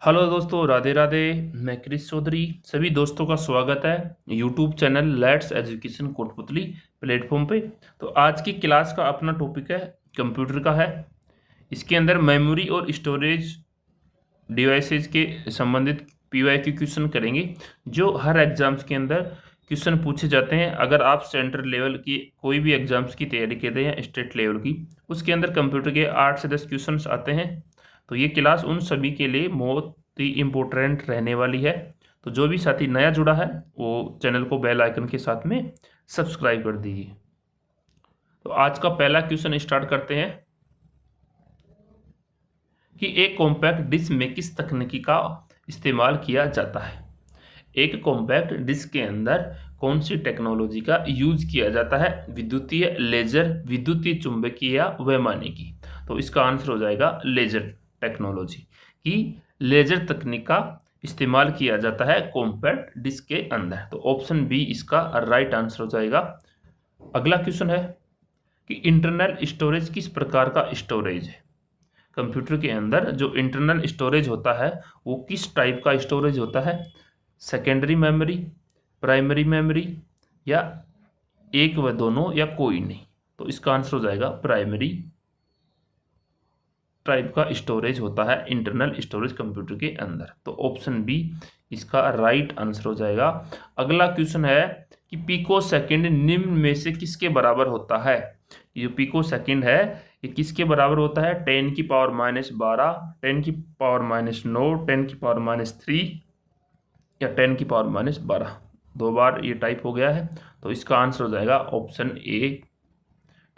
Hello दोस्तों, राधे राधे। मैं Chris Chaudhary, सभी दोस्तों का स्वागत है YouTube channel let's education Kotputli platform पे। तो आज की क्लास का अपना टॉपिक है कंप्यूटर का है। इसके अंदर मेमोरी और स्टोरेज डिवाइसेस के संबंधित पीवाईक्यू क्वेश्चन करेंगे, जो हर एग्जाम्स के अंदर क्वेश्चन पूछे जाते हैं। अगर आप सेंट्रल लेवल की कोई भी एग्जाम्स की तैयारी कर रहे हैं, स्टेट लेवल की, उसके अंदर कंप्यूटर के 8 से 10 क्वेश्चन आते हैं। तो ये क्लास उन सभी के लिए बहुत ही इम्पोर्टेंट रहने वाली है। तो जो भी साथी नया जुड़ा है वो चैनल को बेल आइकन के साथ में सब्सक्राइब कर दीजिए। तो आज का पहला क्वेश्चन स्टार्ट करते हैं कि एक कॉम्पैक्ट डिस्क में किस तकनीकी का इस्तेमाल किया जाता है। एक कॉम्पैक्ट डिस्क के अंदर कौन सी टेक्नोलॉजी का यूज किया जाता है? विद्युतीय, लेजर, विद्युतीय चुंबकीय या वैमानिकी। तो इसका आंसर हो जाएगा लेजर टेक्नोलॉजी, कि लेजर तकनीक का इस्तेमाल किया जाता है कॉम्पैक्ट डिस्क के अंदर। तो ऑप्शन बी इसका राइट आंसर हो जाएगा। अगला क्वेश्चन है कि इंटरनल स्टोरेज किस प्रकार का स्टोरेज है? कंप्यूटर के अंदर जो इंटरनल स्टोरेज होता है वो किस टाइप का स्टोरेज होता है? सेकेंडरी मेमोरी, प्राइमरी मेमोरी, या एक व दोनों, या कोई नहीं। तो इसका आंसर हो जाएगा प्राइमरी टाइप का स्टोरेज होता है इंटरनल स्टोरेज कंप्यूटर के अंदर। तो ऑप्शन बी इसका राइट आंसर हो जाएगा। अगला क्वेश्चन है कि पिको सेकंड निम्न में से किसके बराबर होता है? ये जो पिको सेकंड है ये किसके बराबर होता है? 10 की पावर -12, 10 की पावर -9, 10 की पावर -3, या 10 की पावर -12। दो बार ये टाइप हो गया है। तो इसका आंसर हो जाएगा ऑप्शन ए।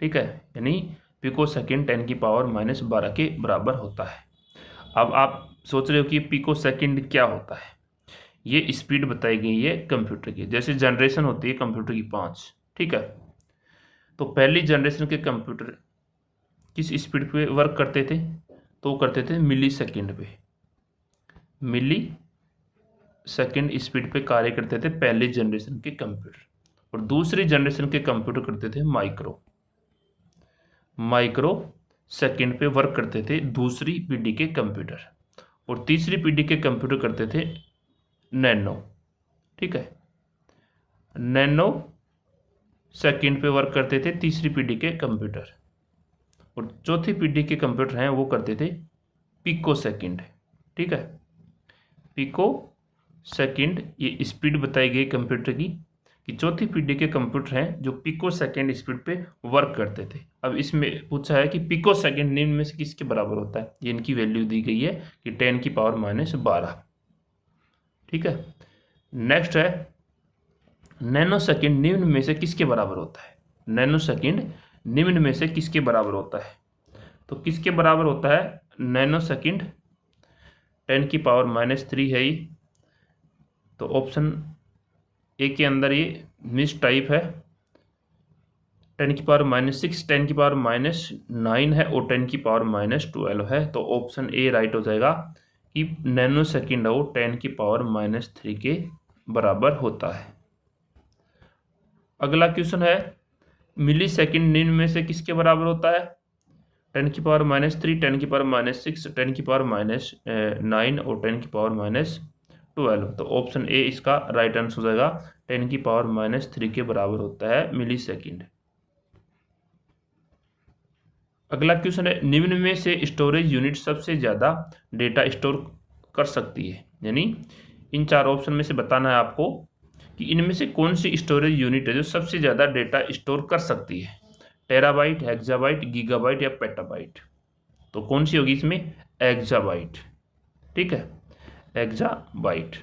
ठीक है, यानी पिको सेकंड 10 की पावर -12 के बराबर होता है। अब आप सोच रहे हो कि पिको सेकंड क्या होता है? ये स्पीड बताई गई है कंप्यूटर की। जैसे जनरेशन होती है कंप्यूटर की 5, ठीक है। तो पहली जनरेशन के कंप्यूटर किस स्पीड पे वर्क करते थे? तो वो करते थे मिली सेकेंड पे। मिली सेकेंड स्पीड पे कार्य करते थे पहली जनरेशन के कंप्यूटर, और दूसरी जनरेशन के कंप्यूटर करते थे माइक्रो सेकेंड पे वर्क करते थे दूसरी पीढ़ी के कंप्यूटर, और तीसरी पीढ़ी के कंप्यूटर करते थे नैनो। ठीक है, नैनो सेकेंड पे वर्क करते थे तीसरी पीढ़ी के कंप्यूटर, और चौथी पीढ़ी के कंप्यूटर हैं वो करते थे पिको सेकेंड। ठीक है, पिको सेकेंड ये स्पीड बताई गई कंप्यूटर की, कि चौथी पीढ़ी के कंप्यूटर हैं जो पिको सेकेंड स्पीड पे वर्क करते थे। अब इसमें पूछा है कि पिको सेकेंड निम्न में से किसके बराबर होता है? ये इनकी वैल्यू दी गई है कि 10 की पावर -12। ठीक है, नेक्स्ट है नैनो सेकेंड निम्न में से किसके बराबर होता है? नैनो सेकेंड निम्न में से किसके बराबर होता है? तो किसके बराबर होता है नैनो सेकेंड? 10 की पावर -3 है ये। तो ऑप्शन ए के अंदर ये मिस टाइप है। 10 की पावर -6, 10 की पावर -9 है, और 10 की पावर -12 है। तो ऑप्शन ए राइट हो जाएगा कि नैनो सेकेंड है वो 10 की पावर -3 के बराबर होता है। अगला क्वेश्चन है मिली सेकेंड निम्न में से किसके बराबर होता है? 10 की पावर -3, 10 की पावर -6, 10 की पावर -9, और 10 की पावर -12। तो ऑप्शन ए इसका राइट आंसर हो जाएगा। 10 की पावर -3 के बराबर होता है मिली सेकेंड। अगला क्वेश्चन है निम्न में से स्टोरेज यूनिट सबसे ज़्यादा डेटा स्टोर कर सकती है? यानी इन चार ऑप्शन में से बताना है आपको कि इनमें से कौन सी स्टोरेज यूनिट है जो सबसे ज़्यादा डेटा स्टोर कर सकती है। टेराबाइट, हेक्साबाइट, गीगाबाइट, या पेटाबाइट। तो कौन सी होगी इसमें? एक्साबाइट। ठीक है, एक्साबाइट।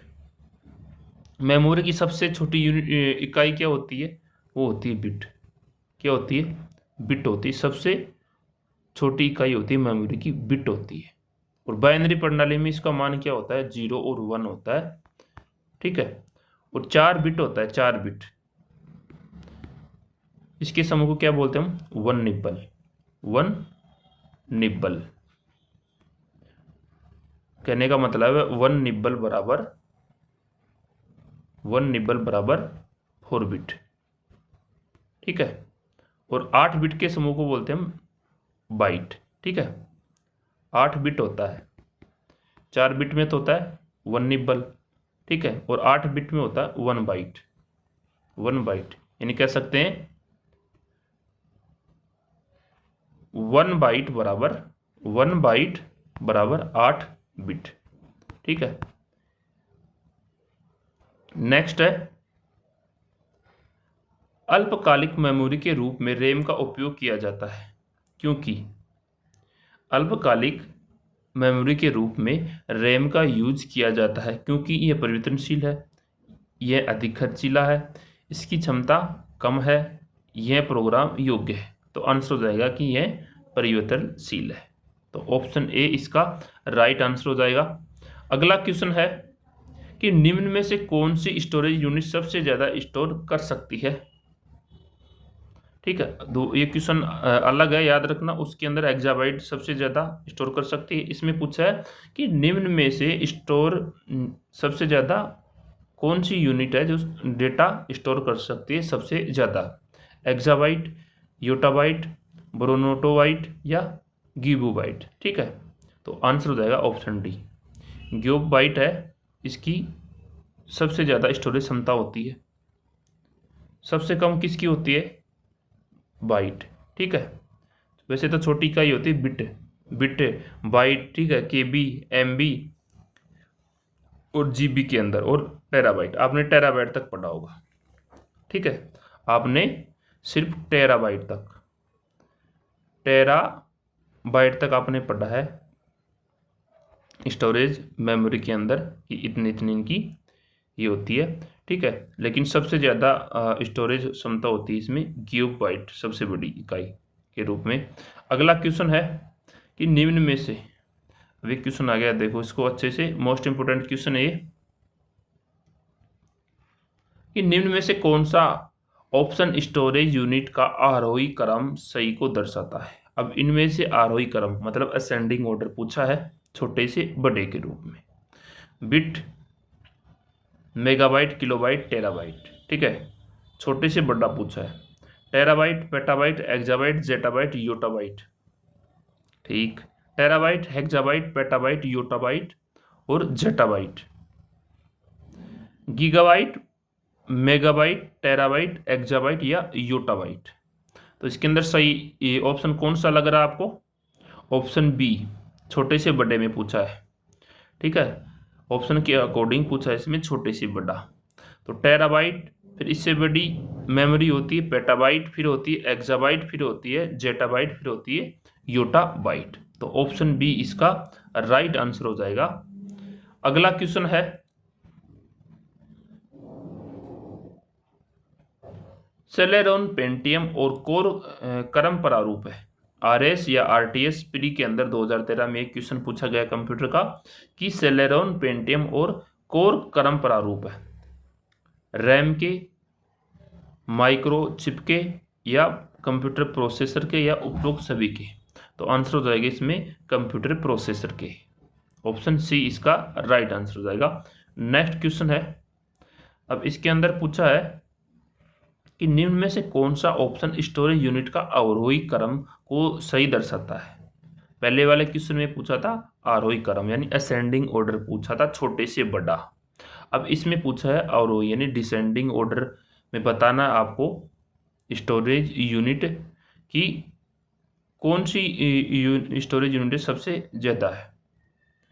मेमोरी की सबसे छोटी यूनिट इकाई क्या होती है? वो होती है बिट। क्या होती है? बिट होती है। सबसे छोटी इकाई होती है मेमोरी की, बिट होती है। और बाइनरी प्रणाली में इसका मान क्या होता है? 0 और 1 होता है। ठीक है, और 4 बिट होता है, 4 बिट। इसके समूह को क्या बोलते हैं हम? One nibble. वन निब्बल कहने का मतलब है वन निब्बल बराबर 4 बिट। ठीक है, और 8 बिट के समूह को बोलते हैं हम बाइट। ठीक है, 8 बिट होता है। 4 बिट में तो होता है 1 निबल, ठीक है, और 8 बिट में होता है 1 बाइट। 1 बाइट यानी कह सकते हैं 1 बाइट बराबर 8 बिट, ठीक है। नेक्स्ट है अल्पकालिक मेमोरी के रूप में रैम का उपयोग किया जाता है क्योंकि अल्पकालिक मेमोरी के रूप में रैम का यूज किया जाता है क्योंकि यह परिवर्तनशील है, यह अधिक खर्चीला है, इसकी क्षमता कम है, यह प्रोग्राम योग्य है। तो आंसर हो जाएगा कि यह परिवर्तनशील है। तो ऑप्शन ए इसका राइट आंसर हो जाएगा। अगला क्वेश्चन है कि निम्न में से कौन सी स्टोरेज यूनिट सबसे ज़्यादा स्टोर कर सकती है, ठीक है। ये क्वेश्चन अलग है, याद रखना। उसके अंदर एक्जाबाइट सबसे ज़्यादा स्टोर कर सकती है। इसमें पूछा है कि निम्न में से सबसे ज़्यादा कौन सी यूनिट है जो डेटा स्टोर कर सकती है सबसे ज़्यादा, एक्जाबाइट, योटाबाइट, ब्रोनोटोबाइट या गीबोबाइट, ठीक है। तो आंसर हो जाएगा ऑप्शन डी, गीबोबाइट है इसकी सबसे ज़्यादा स्टोरेज क्षमता होती है। सबसे कम किसकी होती है, बाइट, ठीक है। वैसे तो छोटी इकाई होती है बिट बाइट, ठीक है, केबी, एमबी और जीबी के अंदर, और टेराबाइट। आपने टेराबाइट तक पढ़ा होगा, ठीक है। आपने सिर्फ टेराबाइट तक आपने पढ़ा है स्टोरेज मेमोरी के अंदर कि इतनी इतनी इनकी ये होती है, ठीक है। लेकिन सबसे ज़्यादा स्टोरेज क्षमता होती है इसमें गीगाबाइट, सबसे बड़ी इकाई के रूप में। अगला क्वेश्चन है कि निम्न में से, अभी क्वेश्चन आ गया, देखो इसको अच्छे से, मोस्ट इंपोर्टेंट क्वेश्चन है ये, कि निम्न में से कौन सा ऑप्शन स्टोरेज यूनिट का आरोही क्रम सही को दर्शाता है। अब इनमें से आरोही क्रम मतलब असेंडिंग ऑर्डर पूछा है, छोटे से बड़े के रूप में। बिट, मेगाबाइट, किलोबाइट, टेराबाइट, ठीक है, छोटे से बड़ा पूछा है। टेराबाइट, पेटाबाइट, एक्जाबाइट, जेटाबाइट, योटाबाइट, ठीक। टेराबाइट, हेक्साबाइट, पेटाबाइट, योटाबाइट और जेटाबाइट। गीगाबाइट, मेगाबाइट, टेराबाइट, एक्जाबाइट या योटाबाइट। तो इसके अंदर सही ऑप्शन कौन सा लग रहा है आपको, ऑप्शन बी, छोटे से बड़े में पूछा है, ठीक है। ऑप्शन के अकॉर्डिंग पूछा है इसमें, छोटे से बड़ा। तो टेराबाइट, फिर इससे बड़ी मेमोरी होती है पेटाबाइट, फिर होती है एक्साबाइट, फिर होती है जेटाबाइट, फिर होती है योटाबाइट। तो ऑप्शन बी इसका राइट आंसर हो जाएगा। अगला क्वेश्चन है सेलेरॉन, पेंटियम और कोर क्रम प्रारूप है। आरएस या आरटीएस प्री के अंदर 2013 में एक क्वेश्चन पूछा गया कंप्यूटर का कि सेलेरॉन, पेंटियम और कोर क्रम प्रारूप है रैम के, माइक्रो चिप के या कंप्यूटर प्रोसेसर के या उपरोक्त सभी के। तो आंसर हो जाएगा इसमें कंप्यूटर प्रोसेसर के, ऑप्शन सी इसका राइट आंसर हो जाएगा। नेक्स्ट क्वेश्चन है, अब इसके अंदर पूछा है कि निम्न में से कौन सा ऑप्शन स्टोरेज यूनिट का अवरोही क्रम को सही दर्शाता है। पहले वाले क्वेश्चन में पूछा था आरोही क्रम यानी असेंडिंग ऑर्डर पूछा था, छोटे से बड़ा। अब इसमें पूछा है अवरोही यानी डिसेंडिंग ऑर्डर में बताना आपको स्टोरेज यूनिट की कौन सी स्टोरेज यूनिट सबसे ज़्यादा है।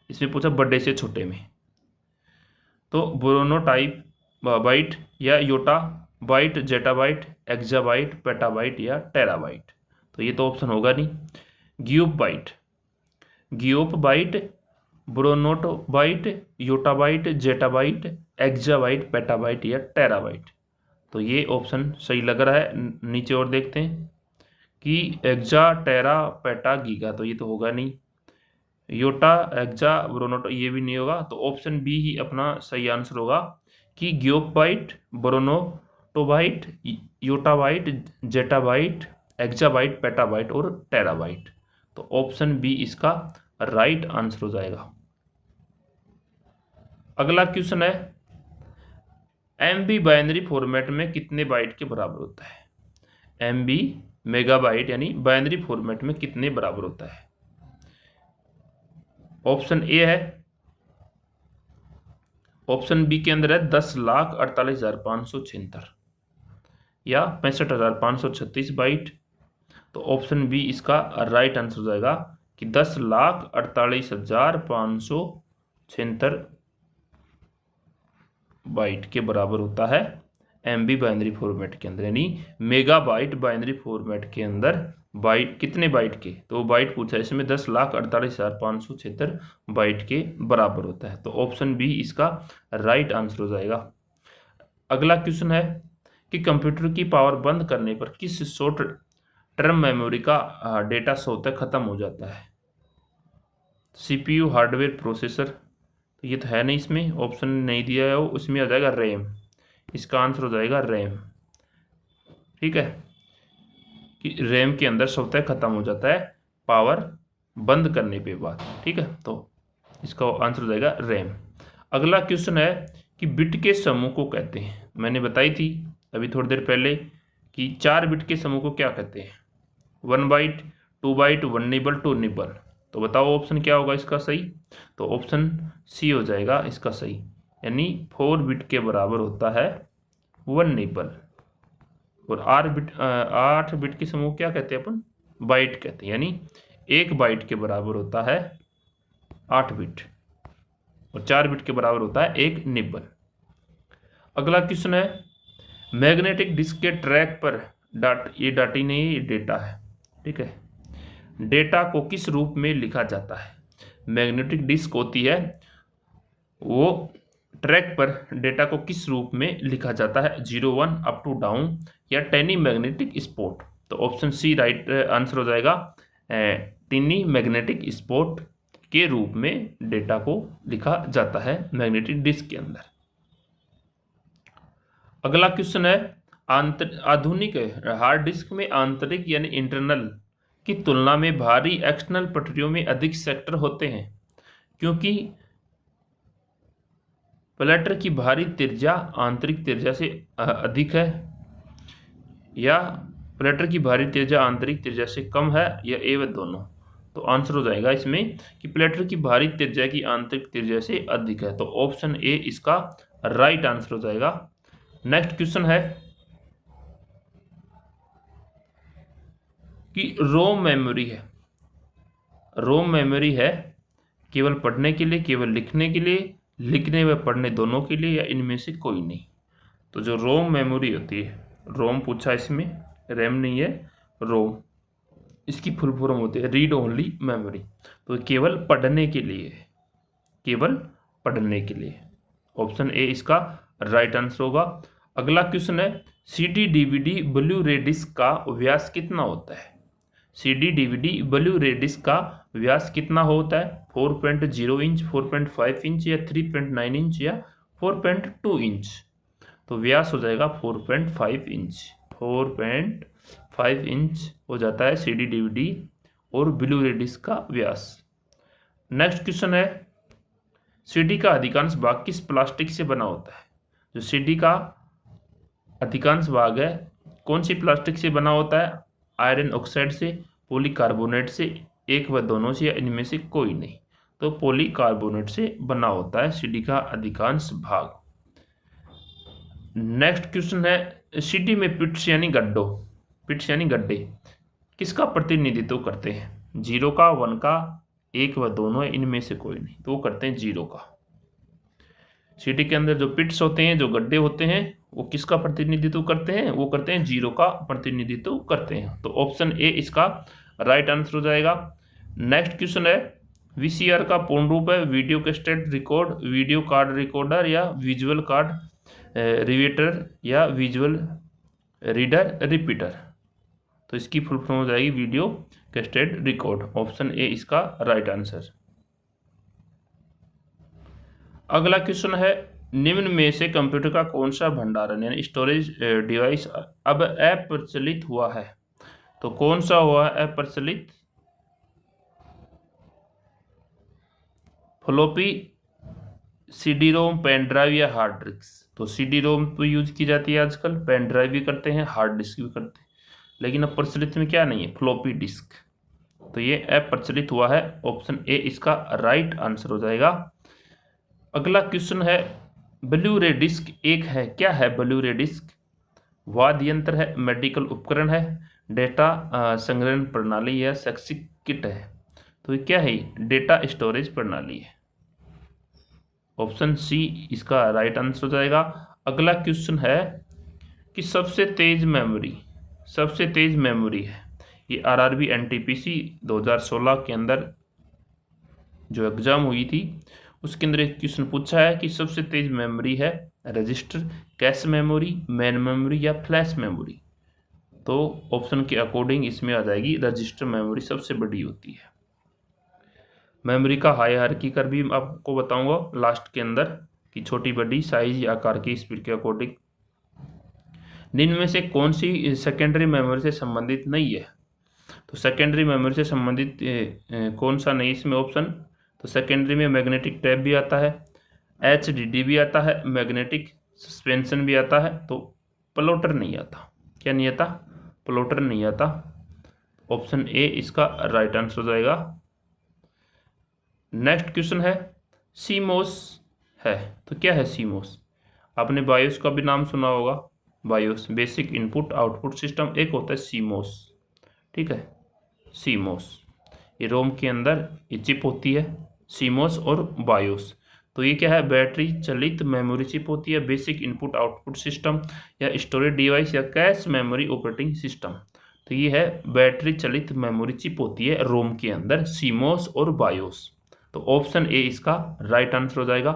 इसमें पूछा बड़े से छोटे में, तो ब्रोनोटाइप बाइट या yotta byte, zettabyte, exabyte, petabyte या टेराबाइट। तो ये तो ऑप्शन होगा नहीं। Gigabyte, brontobyte, yottabyte, zettabyte, exabyte, petabyte या टेराबाइट। तो ये ऑप्शन सही लग रहा है। नीचे और देखते हैं कि एक्जा, टेरा, पेटा, गीगा, तो ये तो होगा नहीं। योटा, एक्जा, ब्रोनोटो ये भी नहीं होगा। तो ऑप्शन बी ही अपना सही आंसर होगा कि gigabyte, brontobyte, yottabyte, zettabyte, exabyte, petabyte और टेराबाइट। तो ऑप्शन बी इसका राइट आंसर हो जाएगा। अगला क्वेश्चन है एमबी बाइनरी फॉर्मेट में कितने बाइट के बराबर होता है। एमबी मेगाबाइट यानी बाइनरी फॉर्मेट में कितने बराबर होता है। ऑप्शन ए है ऑप्शन बी के अंदर है 10,48,576 या 65,536 बाइट। तो ऑप्शन बी इसका राइट आंसर हो जाएगा कि 10,48,576 बाइट के बराबर होता है एमबी बाइनरी फॉर्मेट के अंदर, यानी मेगाबाइट बाइनरी फॉर्मेट के अंदर बाइट कितने बाइट के, तो बाइट पूछा है इसमें 10,48,576 बाइट के बराबर होता है। तो ऑप्शन बी इसका राइट आंसर हो जाएगा। अगला क्वेश्चन है कि कंप्यूटर की पावर बंद करने पर किस शॉर्ट टर्म मेमोरी का डेटा स्वतः खत्म हो जाता है? CPU, hardware, processor. तो ये तो है नहीं, इसमें ऑप्शन नहीं दिया है, वो उसमें आ जाएगा रैम। इसका आंसर हो जाएगा रैम। ठीक है, कि रैम के अंदर स्वतः खत्म हो जाता है पावर बंद करने पे बाद। ठीक है, तो इसका आंसर हो जाएगा रैम। अगला क्वेश्चन है कि बिट के समूह को कहते हैं, मैंने बताई थी अभी थोड़ी देर पहले कि 4 बिट के समूह को क्या कहते हैं? 1 बाइट, 2 बाइट, 1 निबल, 2 निबल। तो बताओ ऑप्शन क्या होगा इसका सही? तो ऑप्शन सी हो जाएगा इसका सही, यानी 4 बिट के बराबर होता है 1 निबल। और 8 बिट के समूह क्या कहते हैं अपन? बाइट कहते हैं, यानी 1 बाइट के बराबर होता है 8 बिट और 4 बिट के बराबर होता है 1 निबल। अगला क्वेश्चन है मैग्नेटिक डिस्क के ट्रैक पर ये डाटी नहीं, ये डेटा है। ठीक है, डेटा को किस रूप में लिखा जाता है? मैग्नेटिक डिस्क होती है, वो ट्रैक पर डेटा को किस रूप में लिखा जाता है? 0 1 अप टू डाउन या टेनी मैग्नेटिक स्पॉट। तो ऑप्शन सी राइट आंसर हो जाएगा, टेनी मैग्नेटिक स्पॉट के रूप में डेटा को लिखा जाता है मैग्नेटिक डिस्क के अंदर। अगला क्वेश्चन है आधुनिक हार्ड डिस्क में आंतरिक यानी इंटरनल की तुलना में भारी एक्सटर्नल पटरियों में अधिक सेक्टर होते हैं, क्योंकि प्लेटर की भारी त्रिज्या आंतरिक त्रिज्या से अधिक है, या प्लेटर की भारी त्रिज्या आंतरिक त्रिज्या से कम है, या ए व दोनों। तो आंसर हो जाएगा इसमें कि प्लेटर की भारी त्रिज्या की आंतरिक त्रिज्या से अधिक है। तो ऑप्शन ए इसका राइट आंसर हो जाएगा। नेक्स्ट क्वेश्चन है कि रोम मेमोरी है केवल पढ़ने के लिए, केवल लिखने के लिए, लिखने व पढ़ने दोनों के लिए, या इनमें से कोई नहीं। तो जो रोम मेमोरी होती है, रोम पूछा इसमें, रैम नहीं है, रोम, इसकी फुल फॉर्म होती है रीड ओनली मेमोरी। तो केवल पढ़ने के लिए, केवल पढ़ने के लिए। ऑप्शन ए इसका राइट आंसर होगा। अगला क्वेश्चन है सीडी डीवीडी ब्लू रे डिस्क का व्यास कितना होता है? सीडी डीवीडी ब्लू रे डिस्क का व्यास कितना होता है? 4.0 इंच, 4.5 इंच, या 3.9 इंच, या 4.2 इंच। तो व्यास हो जाएगा 4.5 इंच। 4.5 इंच हो जाता है सीडी डीवीडी और ब्लू रे डिस्क का व्यास। नेक्स्ट क्वेश्चन है सीडी का अधिकांश भाग किस प्लास्टिक से बना होता है? जो सीडी का अधिकांश भाग है कौन सी प्लास्टिक से बना होता है? आयरन ऑक्साइड से, पॉलीकार्बोनेट से, एक व दोनों से, या इनमें से कोई नहीं। तो पॉलीकार्बोनेट से बना होता है सीडी का अधिकांश भाग। नेक्स्ट क्वेश्चन है सीडी में पिट्स यानी गड्ढे किसका प्रतिनिधित्व करते हैं? 0 का, 1 का, 1 व दोनों, इनमें से कोई नहीं। तो वो करते हैं 0 का। सीडी के अंदर जो पिट्स होते हैं, जो गड्ढे होते हैं, वो किसका प्रतिनिधित्व करते हैं? वो करते हैं 0 का प्रतिनिधित्व करते हैं। तो ऑप्शन ए इसका राइट आंसर हो जाएगा। नेक्स्ट क्वेश्चन है वीसीआर का पूर्ण रूप है video cassette record, video card recorder, या विजुअल कार्ड रिवेटर, या विजुअल रीडर रिपीटर। तो इसकी फुल फॉर्म हो जाएगी video cassette record. Option A इसका राइट आंसर। अगला क्वेश्चन है निम्न में से कंप्यूटर का कौन सा भंडारण यानी स्टोरेज डिवाइस अब अप्रचलित हुआ है? तो कौन सा हुआ है अप्रचलित? Floppy, CD ROM, pen drive, या हार्ड डिस्क। तो सीडी रोम तो यूज की जाती है आजकल, पेन ड्राइव भी करते हैं, हार्ड डिस्क भी करते हैं, लेकिन अब प्रचलित में क्या नहीं है? Floppy disk. तो ये अप्रचलित हुआ है। ऑप्शन ए इसका राइट आंसर हो जाएगा। अगला क्वेश्चन है ब्लू रे डिस्क एक है, क्या है ब्लू रे डिस्क? वाद्य यंत्र है, मेडिकल उपकरण है, डेटा संग्रहण प्रणाली या शैक्षिक किट है। तो ये क्या है? डेटा स्टोरेज प्रणाली है। ऑप्शन सी इसका राइट आंसर हो जाएगा। अगला क्वेश्चन है कि सबसे तेज मेमोरी है। ये आरआरबी एनटीपीसी 2016 के अंदर जो एग्जाम हुई थी उसके अंदर एक क्वेश्चन पूछा है कि सबसे तेज मेमोरी है register, cache memory, main memory या फ्लैश मेमोरी। तो ऑप्शन के अकॉर्डिंग इसमें आ जाएगी रजिस्टर मेमोरी सबसे बड़ी होती है। मेमोरी का हायरार्की कर भी आपको बताऊंगा लास्ट के अंदर कि छोटी बड़ी साइज या आकार की स्पीड के अकॉर्डिंग। निम्न में से कौन सी सेकेंडरी मेमोरी से संबंधित नहीं है? तो सेकेंडरी मेमोरी से संबंधित कौन सा नहीं इसमें ऑप्शन? तो सेकेंडरी में मैग्नेटिक टैप भी आता है, HDD भी आता है, मैग्नेटिक सस्पेंशन भी आता है, तो प्लॉटर नहीं आता। क्या नहीं आता? प्लॉटर नहीं आता। ऑप्शन ए इसका राइट आंसर हो जाएगा। नेक्स्ट क्वेश्चन है सीमोस है, तो क्या है सीमोस? आपने बायोस का भी नाम सुना होगा, BIOS basic input output system, एक होता है सीमोस। ठीक है, सीमोस ये रोम के अंदर ये चिप होती है, सीमोस और बायोस। तो ये क्या है? बैटरी चलित मेमोरी चिप होती है, बेसिक इनपुट आउटपुट सिस्टम या स्टोरेज डिवाइस या कैश मेमोरी ऑपरेटिंग सिस्टम। तो ये है बैटरी चलित मेमोरी चिप होती है रोम के अंदर, सीमोस और बायोस। तो ऑप्शन ए इसका राइट आंसर हो जाएगा।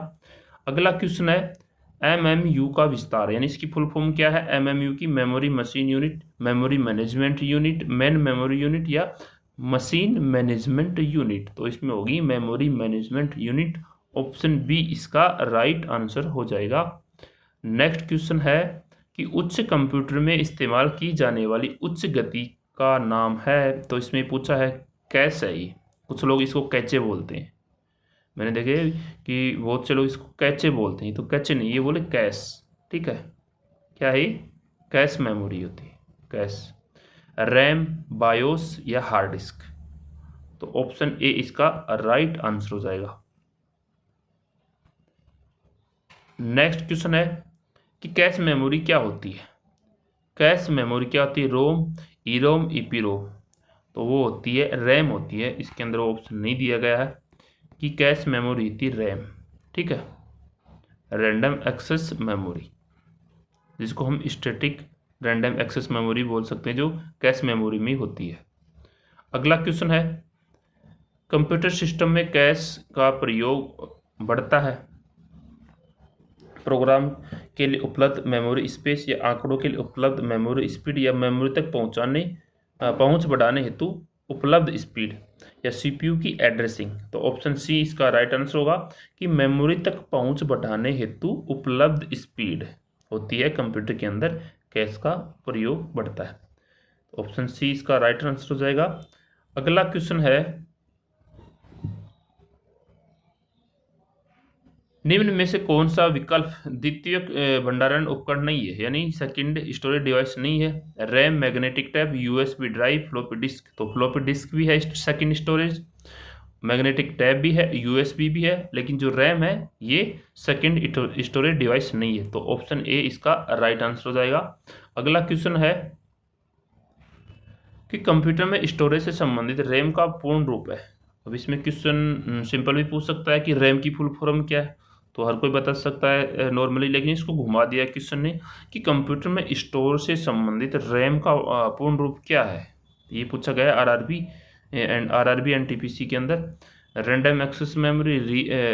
अगला क्वेश्चन है एमएमयू का विस्तार, यानी इसकी फुल फॉर्म क्या है? एमएमयू की memory machine unit, memory management unit, main memory unit या मशीन मैनेजमेंट यूनिट। तो इसमें होगी memory management unit. Option B इसका राइट आंसर हो जाएगा। नेक्स्ट क्वेश्चन है कि उच्च कंप्यूटर में इस्तेमाल की जाने वाली उच्च गति का नाम है। तो इसमें पूछा है कैश है ये, कुछ लोग इसको कैचे बोलते हैं, मैंने देखे कि बहुत से लोग इसको कैचे बोलते हैं, तो कैचे नहीं, ये बोले कैश। ठीक है, क्या है? कैश मेमोरी होती है, कैश। रैम, बायोस या हार्ड डिस्क। तो ऑप्शन ए इसका राइट आंसर हो जाएगा। नेक्स्ट क्वेश्चन है कि कैश मेमोरी क्या होती है? कैश मेमोरी क्या होती है? रोम, ईरोम, ईपीरोम। तो वो होती है रैम होती है। इसके अंदर ऑप्शन नहीं दिया गया है कि कैश मेमोरी थी रैम। ठीक है, रैंडम एक्सेस मेमोरी, जिसको हम स्टैटिक रैंडम एक्सेस मेमोरी बोल सकते हैं, जो कैश मेमोरी में होती है। अगला क्वेश्चन है कंप्यूटर सिस्टम में कैश का प्रयोग बढ़ता है प्रोग्राम के लिए उपलब्ध मेमोरी स्पेस या आंकड़ों के लिए उपलब्ध मेमोरी स्पीड या मेमोरी तक पहुंच बढ़ाने हेतु उपलब्ध स्पीड या सीपीयू की एड्रेसिंग। तो ऑप्शन सी इसका राइट आंसर होगा कि मेमोरी तक पहुंच बढ़ाने हेतु उपलब्ध स्पीड होती है कंप्यूटर के अंदर कैश का प्रयोग बढ़ता है। ऑप्शन सी इसका राइट आंसर हो जाएगा। अगला क्वेश्चन है निम्न में से कौन सा विकल्प द्वितीयक भंडारण उपकरण नहीं है, यानी सेकंड स्टोरेज डिवाइस नहीं है? RAM, magnetic tap, USB drive, floppy disk. तो फ्लॉपी डिस्क भी है सेकंड स्टोरेज, मैग्नेटिक टैप भी है, यूएसबी भी है, लेकिन जो रैम है ये सेकंड स्टोरेज डिवाइस नहीं है। तो ऑप्शन ए इसका राइट आंसर हो जाएगा। अगला क्वेश्चन है कि कंप्यूटर में स्टोरेज से संबंधित रैम का पूर्ण रूप है। अब इसमें क्वेश्चन सिंपल भी पूछ सकता है कि रैम की फुल फॉर्म क्या है, तो हर कोई बता सकता है नॉर्मली, लेकिन इसको घुमा दिया क्वेश्चन ने कि कंप्यूटर में स्टोर से संबंधित रैम का पूर्ण रूप क्या है। ये पूछा गया आरआरबी एनटीपीसी के अंदर। Random access memory,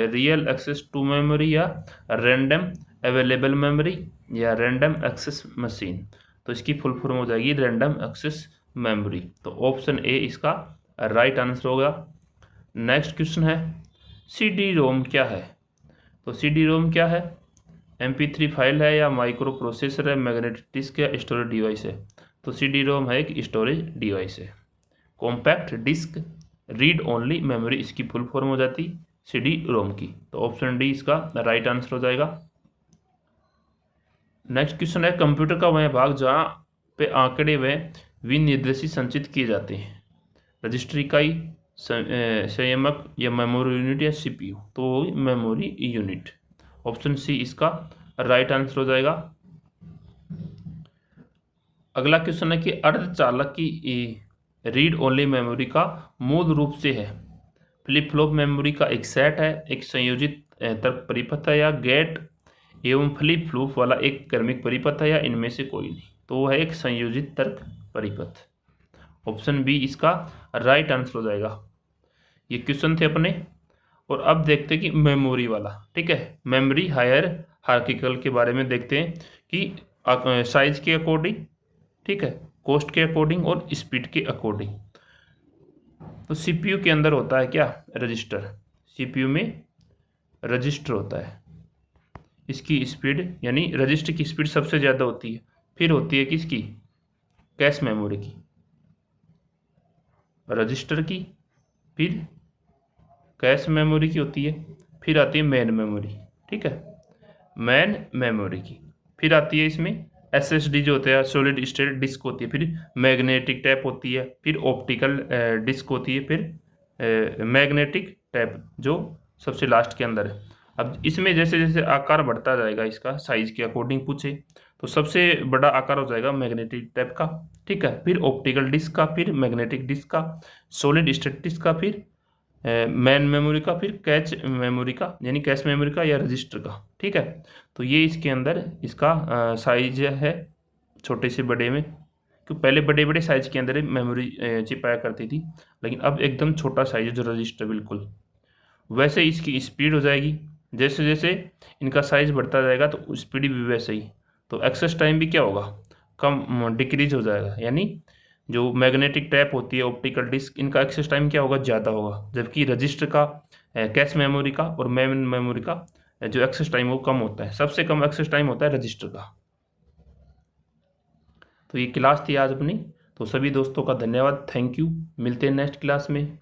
real access to memory या रैंडम अवेलेबल मेमोरी या रैंडम एक्सेस मशीन। तो इसकी फुल फॉर्म हो जाएगी रैंडम एक्सेस मेमोरी। तो ऑप्शन ए इसका राइट आंसर होगा। नेक्स्ट क्वेश्चन है CD रोम क्या है? तो CD रोम क्या है? MP3 फाइल है या माइक्रो प्रोसेसर है, मैग्नेटिक डिस्क या स्टोरेज डिवाइस है? तो CD रोम है एक स्टोरेज डिवाइस है। Compact disk read only memory इसकी फुल फॉर्म हो जाती CD रोम की। तो ऑप्शन डी इसका राइट आंसर हो जाएगा। नेक्स्ट क्वेश्चन है कंप्यूटर का वह भाग जहाँ पे आंकड़े व विनिर्देशी संचित किए जाते हैं, रजिस्टर इकाई, संयमक या मेमोरी यूनिट या CPU। तो मेमोरी यूनिट। ऑप्शन सी इसका राइट आंसर हो जाएगा। अगला क्वेश्चन है कि अर्धचालक की रीड ओनली मेमोरी का मूल रूप से है फ्लिप फ्लॉप मेमोरी का एक सेट है, एक संयोजित तर्क परिपथ है, या गेट एवं फ्लिप फ्लॉप वाला एक क्रमिक परिपथ है, या इनमें से कोई नहीं। तो वो है एक संयोजित तर्क परिपथ। ऑप्शन बी इसका राइट आंसर हो जाएगा। ये क्वेश्चन थे अपने। और अब देखते हैं कि मेमोरी वाला, ठीक है, मेमोरी हायरार्किकल के बारे में देखते हैं कि साइज के अकॉर्डिंग, ठीक है, कॉस्ट के अकॉर्डिंग और स्पीड के अकॉर्डिंग। तो सीपीयू के अंदर होता है क्या, रजिस्टर। सीपीयू में रजिस्टर होता है, इसकी स्पीड यानी रजिस्टर की स्पीड सबसे ज़्यादा होती है। फिर होती है किसकी, कैश मेमोरी की, रजिस्टर की, फिर कैश मेमोरी की होती है, फिर आती है मेन मेमोरी, ठीक है, मेन मेमोरी की। फिर आती है इसमें एसएसडी जो होता है, सॉलिड स्टेट डिस्क होती है, फिर मैग्नेटिक टैप होती है, फिर ऑप्टिकल डिस्क होती है, फिर मैग्नेटिक टैप जो सबसे लास्ट के अंदर है। अब इसमें जैसे जैसे आकार बढ़ता जाएगा इसका साइज के अकॉर्डिंग पूछे तो सबसे बड़ा आकार हो जाएगा मैग्नेटिक टैप का, ठीक है, फिर ऑप्टिकल डिस्क का, फिर मैग्नेटिक डिस्क का, सॉलिड स्टेट डिस्क का, फिर मेन मेमोरी का, फिर कैच मेमोरी का यानी कैश मेमोरी का या रजिस्टर का, ठीक है। तो ये इसके अंदर इसका साइज है छोटे से बड़े में, क्योंकि पहले बड़े बड़े साइज के अंदर मेमोरी चिपाया करती थी, लेकिन अब एकदम छोटा साइज है जो रजिस्टर बिल्कुल। वैसे इसकी स्पीड हो जाएगी, जैसे जैसे इनका साइज बढ़ता जाएगा तो स्पीड भी वैसे ही। तो एक्सेस टाइम भी क्या होगा, कम डिक्रीज हो जाएगा, यानी जो मैग्नेटिक टैप होती है, ऑप्टिकल डिस्क, इनका एक्सेस टाइम क्या होगा, ज़्यादा होगा, जबकि रजिस्टर का, कैश मेमोरी का और मेन मेमोरी का जो एक्सेस टाइम वो कम होता है। सबसे कम एक्सेस टाइम होता है रजिस्टर का। तो ये क्लास थी आज अपनी। तो सभी दोस्तों का धन्यवाद, थैंक यू। मिलते हैं नेक्स्ट क्लास में।